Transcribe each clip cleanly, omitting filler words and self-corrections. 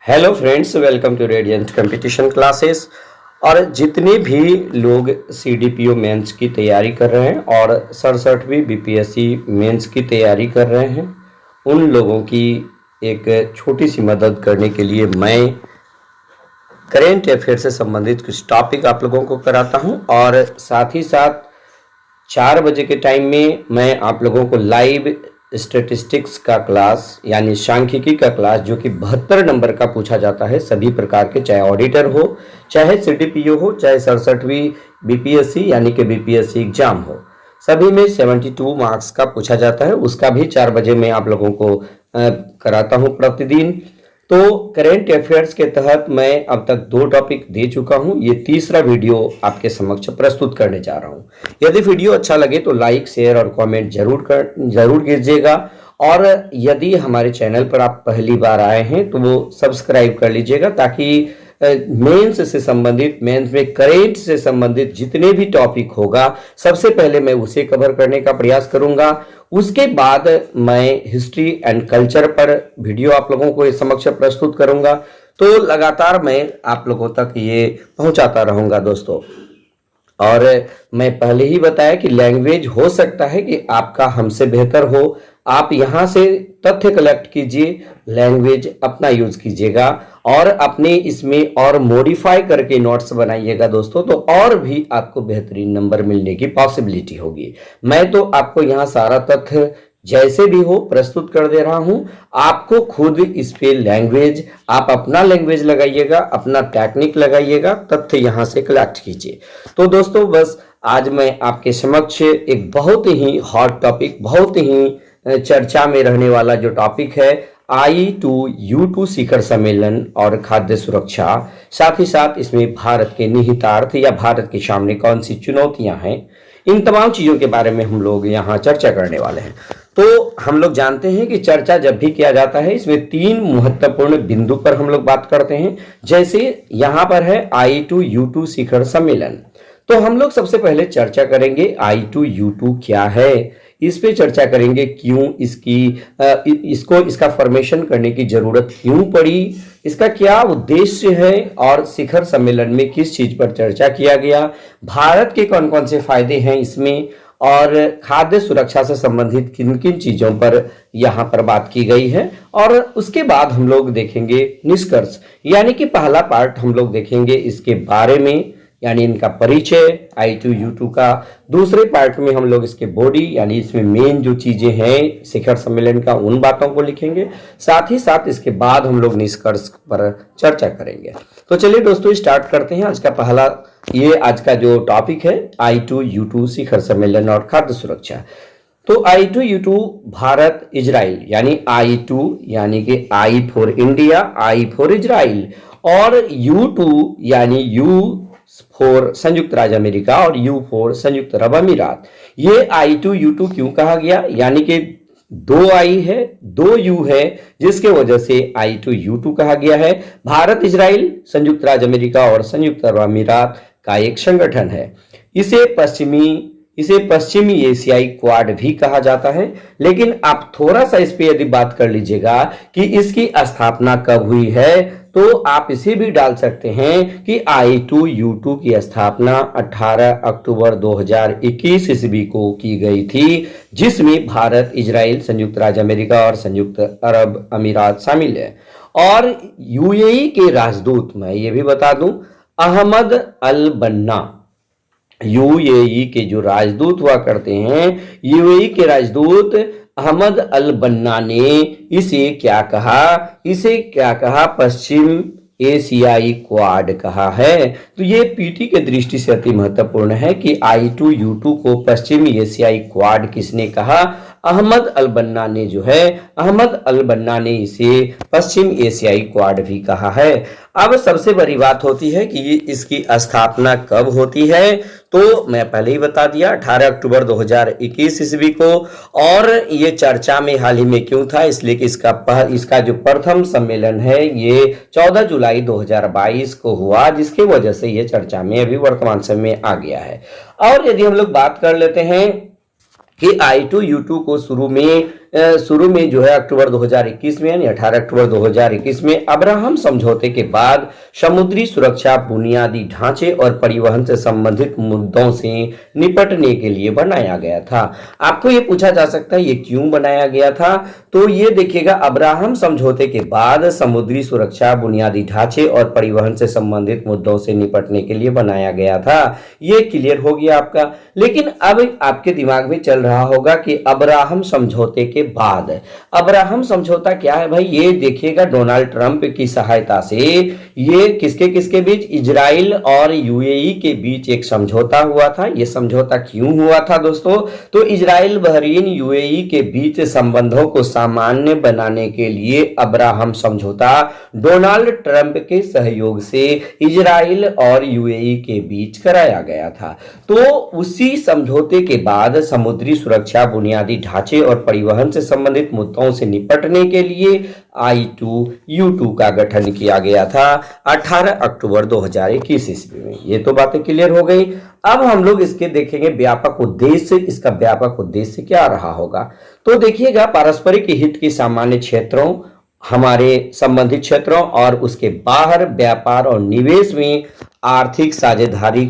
Hello friends, welcome to radiant competition classes. और जितने भी लोग सीडीपीओ मेंस की तैयारी कर रहे हैं और 67वीं बीपीएससी मेंस की तैयारी कर रहे हैं, उन लोगों की एक छोटी सी मदद करने के लिए मैं करेंट अफेयर से संबंधित कुछ टॉपिक आप लोगों को कराता हूं। और साथ ही साथ 4 बजे के टाइम में मैं आप लोगों को लाइव स्टेटिस्टिक्स का क्लास यानी सांख्यिकी का क्लास, जो कि 72 नंबर का पूछा जाता है सभी प्रकार के, चाहे ऑडिटर हो, चाहे सीडीपीओ हो, चाहे 67वीं बीपीएससी यानी कि बीपीएससी एग्जाम हो, सभी में 72 मार्क्स का पूछा जाता है। उसका भी 4 बजे मैं आप लोगों को कराता हूं प्रतिदिन। तो करेंट अफेयर्स के तहत मैं अब तक 2 टॉपिक दे चुका हूं, ये तीसरा वीडियो आपके समक्ष प्रस्तुत करने जा रहा हूं। यदि वीडियो अच्छा लगे तो लाइक, शेयर और कमेंट जरूर कीजिएगा। और यदि हमारे चैनल पर आप पहली बार आए हैं तो वो सब्सक्राइब कर लीजिएगा, ताकि मेंस से संबंधित, मेंस में करेंट से संबंधित जितने भी टॉपिक होगा सबसे पहले मैं उसे कवर करने का प्रयास करूंगा। उसके बाद मैं हिस्ट्री एंड कल्चर पर वीडियो आप लोगों को समक्ष प्रस्तुत करूंगा। तो लगातार मैं आप लोगों तक ये पहुंचाता रहूंगा दोस्तों। और मैं पहले ही बताया कि लैंग्वेज हो सकता है कि आपका हमसे बेहतर हो, आप यहाँ से तथ्य कलेक्ट कीजिए, लैंग्वेज अपना यूज कीजिएगा और अपने इसमें और मॉडिफाई करके नोट्स बनाइएगा दोस्तों, तो और भी आपको बेहतरीन नंबर मिलने की पॉसिबिलिटी होगी। मैं तो आपको यहाँ सारा तथ्य जैसे भी हो प्रस्तुत कर दे रहा हूं, आपको खुद इस पे लैंग्वेज, आप अपना लैंग्वेज लगाइएगा, अपना टेक्निक लगाइएगा, तथ्य यहां से कलेक्ट कीजिए। तो दोस्तों, बस आज मैं आपके समक्ष एक बहुत ही हॉट टॉपिक, बहुत ही चर्चा में रहने वाला जो टॉपिक है, I2U2 शिखर सम्मेलन और खाद्य सुरक्षा, साथ ही साथ इसमें भारत के निहितार्थ या भारत के सामने कौन सी चुनौतियां हैं, इन तमाम चीजों के बारे में हम लोग यहाँ चर्चा करने वाले हैं। तो हम लोग जानते हैं कि चर्चा जब भी किया जाता है, इसमें 3 महत्वपूर्ण बिंदु पर हम लोग बात करते हैं। जैसे यहाँ पर है I2U2 शिखर सम्मेलन, तो हम लोग सबसे पहले चर्चा करेंगे I2U2 क्या है, इस पे चर्चा करेंगे, क्यों इसका फॉर्मेशन करने की जरूरत क्यों पड़ी, इसका क्या उद्देश्य है और शिखर सम्मेलन में किस चीज पर चर्चा किया गया, भारत के कौन कौन से फायदे हैं इसमें, और खाद्य सुरक्षा से संबंधित किन किन चीजों पर यहाँ पर बात की गई है। और उसके बाद हम लोग देखेंगे निष्कर्ष, यानी कि पहला पार्ट हम लोग देखेंगे इसके बारे में, यानी इनका परिचय I2U2 का। दूसरे पार्ट में हम लोग इसके बॉडी, यानी इसमें मेन जो चीजें हैं शिखर सम्मेलन का, उन बातों को लिखेंगे। साथ ही साथ इसके बाद हम लोग निष्कर्ष पर चर्चा करेंगे। तो चलिए दोस्तों, स्टार्ट करते हैं आज का पहला, ये आज का जो टॉपिक है I2U2 शिखर सम्मेलन और खाद्य सुरक्षा। तो I2U2 भारत इजराइल, यानी I2 यानी कि I for India, I for Israel, और U2 यानी U फॉर संयुक्त राज्य अमेरिका और U फॉर संयुक्त अरब अमीरात। ये I2U2 क्यों कहा गया, यानी कि 2 I है, 2 U है, जिसके वजह से I2U2 कहा गया है। भारत इजराइल, संयुक्त राज्य अमेरिका और संयुक्त अरब अमीरात का एक संगठन है। इसे पश्चिमी एशियाई क्वाड भी कहा जाता है। लेकिन आप थोड़ा सा इस पे यदि बात कर लीजिएगा कि इसकी स्थापना कब हुई है, तो आप इसे भी डाल सकते हैं कि I2U2 की स्थापना 18 अक्टूबर 2021 ईस्वी को की गई थी, जिसमें भारत, इजराइल, संयुक्त राज्य अमेरिका और संयुक्त अरब अमीरात शामिल है। और UAE के राजदूत, मैं ये भी बता दूं, अहमद अल बन्ना, UAE के जो राजदूत हुआ करते हैं, UAE के राजदूत अहमद अल बन्ना ने इसे क्या कहा, पश्चिम एशियाई क्वाड कहा है। तो ये पीटी के दृष्टि से अति महत्वपूर्ण है कि I2U2 को पश्चिमी एशियाई क्वाड किसने कहा, अहमद अल बन्ना ने जो है, अहमद अल बन्ना ने इसे पश्चिम एशियाई क्वाड भी कहा है। अब सबसे बड़ी बात होती है कि इसकी स्थापना कब होती है, तो मैं पहले ही बता दिया, 18 अक्टूबर 2021 ईस्वी को। और ये चर्चा में हाल ही में क्यों था, इसलिए कि इसका जो प्रथम सम्मेलन है ये 14 जुलाई 2022 को हुआ, जिसकी वजह से ये चर्चा में अभी वर्तमान समय में आ गया है। और यदि हम लोग बात कर लेते हैं कि I2U2 को शुरू में शुरू में जो है अक्टूबर 2021 में यानी 18 अक्टूबर 2021 में अब्राहम समझौते के बाद समुद्री सुरक्षा बुनियादी ढांचे और परिवहन से संबंधित मुद्दों से निपटने के लिए बनाया गया था। आपको ये पूछा जा सकता है ये क्यों बनाया गया था, तो ये देखिएगा अब्राहम समझौते के बाद समुद्री सुरक्षा बुनियादी ढांचे और परिवहन से संबंधित मुद्दों से निपटने के लिए बनाया गया था। ये क्लियर हो गया आपका। लेकिन अब आपके दिमाग में चल रहा होगा कि अब्राहम समझौते के बाद, अब्राहम समझौता क्या है भाई? ये देखिएगा डोनाल्ड ट्रंप की सहायता से ये किसके किसके बीच, इजराइल और यूएई के बीच एक समझौता हुआ था। ये समझौता क्यों हुआ था दोस्तों? तो इजराइल, बहरीन, यूएई के बीच संबंधों को सामान्य बनाने के लिए अब्राहम समझौता डोनाल्ड ट्रंप के सहयोग से इजराइल और यूएई के बीच कराया गया था। तो उसी समझौते के बाद समुद्री सुरक्षा बुनियादी ढांचे और परिवहन से संबंधित मुद्दों से निपटने के लिए I2U2 का गठन किया गया था 18 अक्टूबर 2021 ईस्वी में। ये तो बातें क्लियर हो गई। अब हम लोग इसके देखेंगे व्यापक उद्देश्य। इसका व्यापक उद्देश्य क्या रहा होगा? तो देखिएगा पारस्परिक हित के सामान्य क्षेत्रों, हमारे संबंधित क्षेत्रों और उसके बाहर व्यापार और निवेश में आर्थिक साझेदारी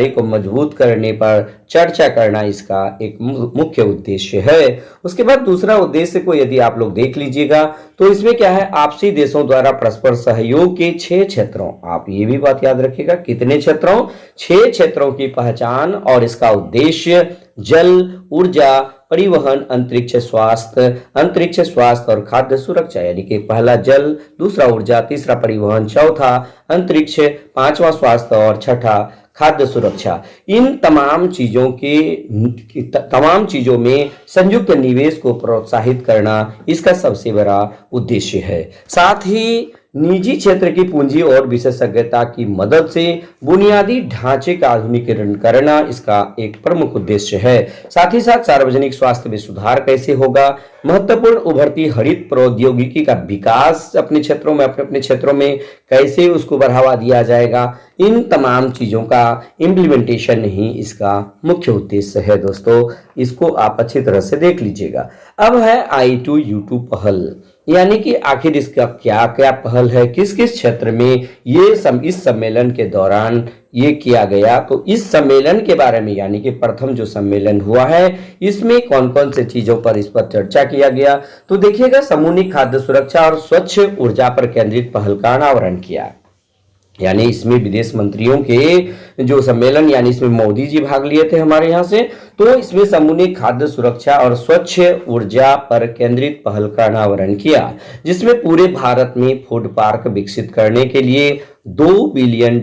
को मजबूत करने पर चर्चा करना इसका एक मुख्य उद्देश्य है। उसके बाद दूसरा उद्देश्य को यदि आप लोग देख लीजिएगा तो इसमें क्या है, आपसी देशों द्वारा परस्पर सहयोग के 6 क्षेत्रों, आप ये भी बात याद रखिएगा, कितने क्षेत्रों? 6 क्षेत्रों की पहचान और इसका उद्देश्य जल, ऊर्जा, परिवहन, अंतरिक्ष स्वास्थ्य और खाद्य सुरक्षा, यानी कि पहला जल, दूसरा ऊर्जा, तीसरा परिवहन, चौथा अंतरिक्ष, पांचवा स्वास्थ्य और छठा खाद्य सुरक्षा। इन तमाम चीजों में संयुक्त निवेश को प्रोत्साहित करना इसका सबसे बड़ा उद्देश्य है। साथ ही निजी क्षेत्र की पूंजी और विशेषज्ञता की मदद से बुनियादी ढांचे का आधुनिकीकरण करना इसका एक प्रमुख उद्देश्य है। साथ ही साथ सार्वजनिक स्वास्थ्य में सुधार कैसे होगा, महत्वपूर्ण उभरती हरित प्रौद्योगिकी का विकास अपने क्षेत्रों में कैसे उसको बढ़ावा दिया जाएगा, इन तमाम चीजों का इम्प्लीमेंटेशन ही इसका मुख्य उद्देश्य है दोस्तों। इसको आप अच्छी तरह से देख लीजिएगा। अब है I2U2 पहल, यानी कि आखिर इसका क्या क्या पहल है, किस किस क्षेत्र में इस सम्मेलन के दौरान ये किया गया। तो इस सम्मेलन के बारे में, यानी कि प्रथम जो सम्मेलन हुआ है इसमें कौन कौन से चीजों पर इस पर चर्चा किया गया। तो देखिएगा समूह ने खाद्य सुरक्षा और स्वच्छ ऊर्जा पर केंद्रित पहल का अनावरण किया, यानी इसमें विदेश मंत्रियों के जो सम्मेलन, यानी इसमें मोदी जी भाग लिए थे हमारे यहाँ से। तो इसमें समूह ने खाद्य सुरक्षा और स्वच्छ ऊर्जा पर केंद्रित पहल का अनावरण किया, जिसमें पूरे भारत में फूड पार्क विकसित करने के लिए $2 बिलियन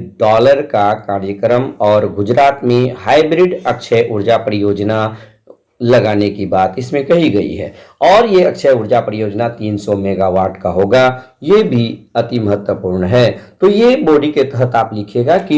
का कार्यक्रम और गुजरात में हाइब्रिड अक्षय ऊर्जा परियोजना लगाने की बात इसमें कही गई है। और ये अक्षय ऊर्जा परियोजना 300 मेगावाट का होगा, ये भी अति महत्वपूर्ण है। तो ये बॉडी के तहत आप लिखिएगा कि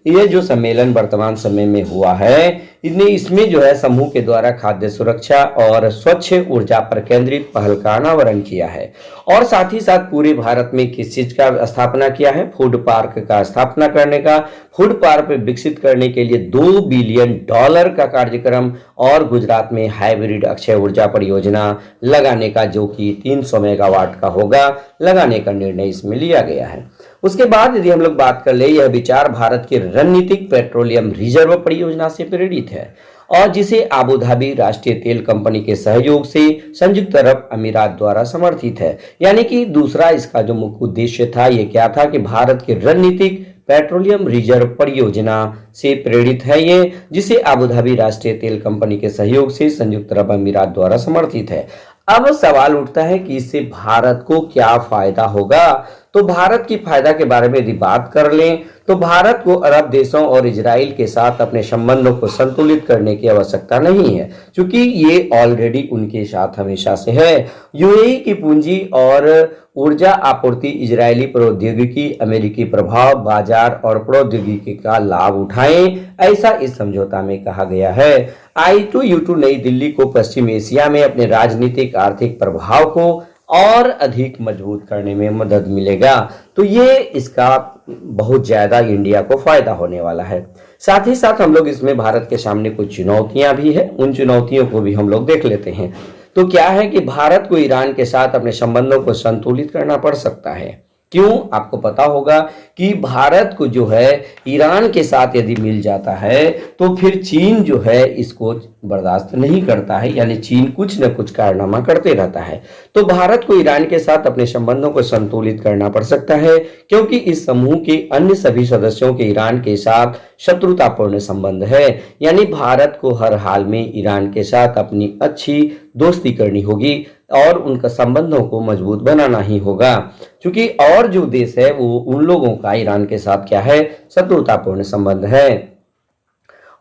ये जो सम्मेलन वर्तमान समय में हुआ है इसमें जो है समूह के द्वारा खाद्य सुरक्षा और स्वच्छ ऊर्जा पर केंद्रित पहल का अनावरण किया है। और साथ ही साथ पूरे भारत में किस चीज का स्थापना किया है, फूड पार्क का स्थापना करने का, फूड पार्क विकसित करने के लिए $2 बिलियन का कार्यक्रम और गुजरात में हाइब्रिड अक्षय ऊर्जा परियोजना लगाने का, जो कि 300 मेगावाट का होगा, लगाने का निर्णय इसमें लिया गया है। उसके बाद यदि हम लोग बात कर ले, यह विचार भारत के रणनीतिक पेट्रोलियम रिजर्व परियोजना से प्रेरित है और जिसे आबू धाबी राष्ट्रीय तेल कंपनी के सहयोग से संयुक्त अरब अमीरात द्वारा समर्थित है। यानी कि दूसरा इसका जो मुख्य उद्देश्य था ये क्या था कि भारत के रणनीतिक पेट्रोलियम रिजर्व परियोजना से प्रेरित है ये, जिसे आबू धाबी राष्ट्रीय तेल कंपनी के सहयोग से संयुक्त अरब अमीरात द्वारा समर्थित है। अब सवाल उठता है कि इससे भारत को क्या फायदा होगा। तो भारत की फायदा के बारे में यदि बात कर लें तो भारत को अरब देशों और इजराइल के साथ अपने संबंधों को संतुलित करने की आवश्यकता नहीं है, क्योंकि ये ऑलरेडी उनके साथ हमेशा से है। यूएई की पूंजी और ऊर्जा आपूर्ति, इजरायली प्रौद्योगिकी, अमेरिकी प्रभाव, बाजार और प्रौद्योगिकी का लाभ उठाएं, ऐसा इस समझौता में कहा गया है। I2U2 नई दिल्ली को पश्चिम एशिया में अपने राजनीतिक आर्थिक प्रभाव को और अधिक मजबूत करने में मदद मिलेगा। तो ये इसका बहुत ज्यादा इंडिया को फायदा होने वाला है। साथ ही साथ हम लोग इसमें भारत के सामने कुछ चुनौतियां भी है, उन चुनौतियों को भी हम लोग देख लेते हैं। तो क्या है कि भारत को ईरान के साथ अपने संबंधों को संतुलित करना पड़ सकता है। क्यों? आपको पता होगा कि भारत को जो है ईरान के साथ यदि मिल जाता है तो फिर चीन जो है इसको बर्दाश्त नहीं करता है, यानी चीन कुछ न कुछ कारनामा करते रहता है। तो भारत को ईरान के साथ अपने संबंधों को संतुलित करना पड़ सकता है, क्योंकि इस समूह के अन्य सभी सदस्यों के ईरान के साथ शत्रुतापूर्ण संबंध है। यानी भारत को हर हाल में ईरान के साथ अपनी अच्छी दोस्ती करनी होगी और उनका संबंधों को मजबूत बनाना ही होगा, क्योंकि और जो देश है वो उन लोगों का ईरान के साथ क्या है, शत्रुतापूर्ण संबंध है।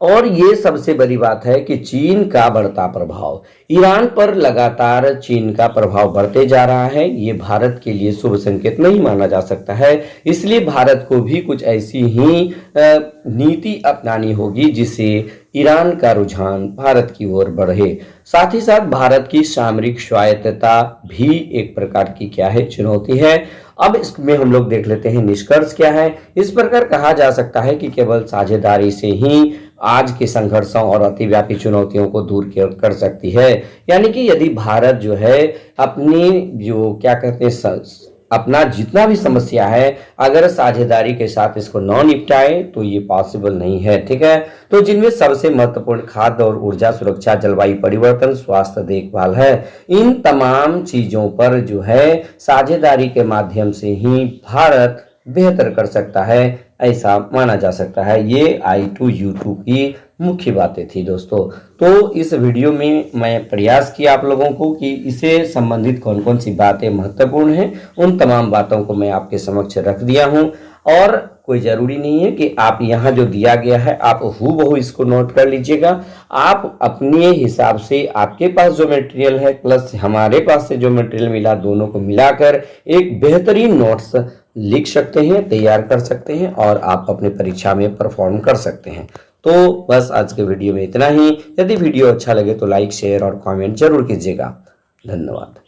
और ये सबसे बड़ी बात है कि चीन का बढ़ता प्रभाव, ईरान पर लगातार चीन का प्रभाव बढ़ते जा रहा है, ये भारत के लिए शुभ संकेत नहीं माना जा सकता है। इसलिए भारत को भी कुछ ऐसी ही नीति अपनानी होगी जिससे ईरान का रुझान भारत की ओर बढ़े। साथ ही साथ भारत की सामरिक स्वायत्तता भी एक प्रकार की क्या है, चुनौती है। अब इसमें हम लोग देख लेते हैं निष्कर्ष क्या है। इस प्रकार कहा जा सकता है कि केवल साझेदारी से ही आज के संघर्षों और अतिव्यापी चुनौतियों को दूर कर सकती है। यानी कि यदि भारत जो है अपनी जो क्या कहते हैं अपना जितना भी समस्या है अगर साझेदारी के साथ इसको न निपटाए तो ये पॉसिबल नहीं है, ठीक है। तो जिनमें सबसे महत्वपूर्ण खाद्य और ऊर्जा सुरक्षा, जलवायु परिवर्तन, स्वास्थ्य देखभाल है। इन तमाम चीजों पर जो है साझेदारी के माध्यम से ही भारत बेहतर कर सकता है, ऐसा माना जा सकता है। ये I2U2 की मुख्य बातें थी दोस्तों। तो इस वीडियो में मैं प्रयास किया आप लोगों को कि इसे संबंधित कौन कौन सी बातें महत्वपूर्ण हैं, उन तमाम बातों को मैं आपके समक्ष रख दिया हूं। और कोई जरूरी नहीं है कि आप यहाँ जो दिया गया है आप हूबहू इसको नोट कर लीजिएगा। आप अपने हिसाब से आपके पास जो मटेरियल है प्लस हमारे पास से जो मटेरियल मिला, दोनों को मिलाकर एक बेहतरीन नोट्स लिख सकते हैं, तैयार कर सकते हैं और आप अपने परीक्षा में परफॉर्म कर सकते हैं। तो बस आज के वीडियो में इतना ही। यदि वीडियो अच्छा लगे तो लाइक, शेयर और कमेंट जरूर कीजिएगा। धन्यवाद।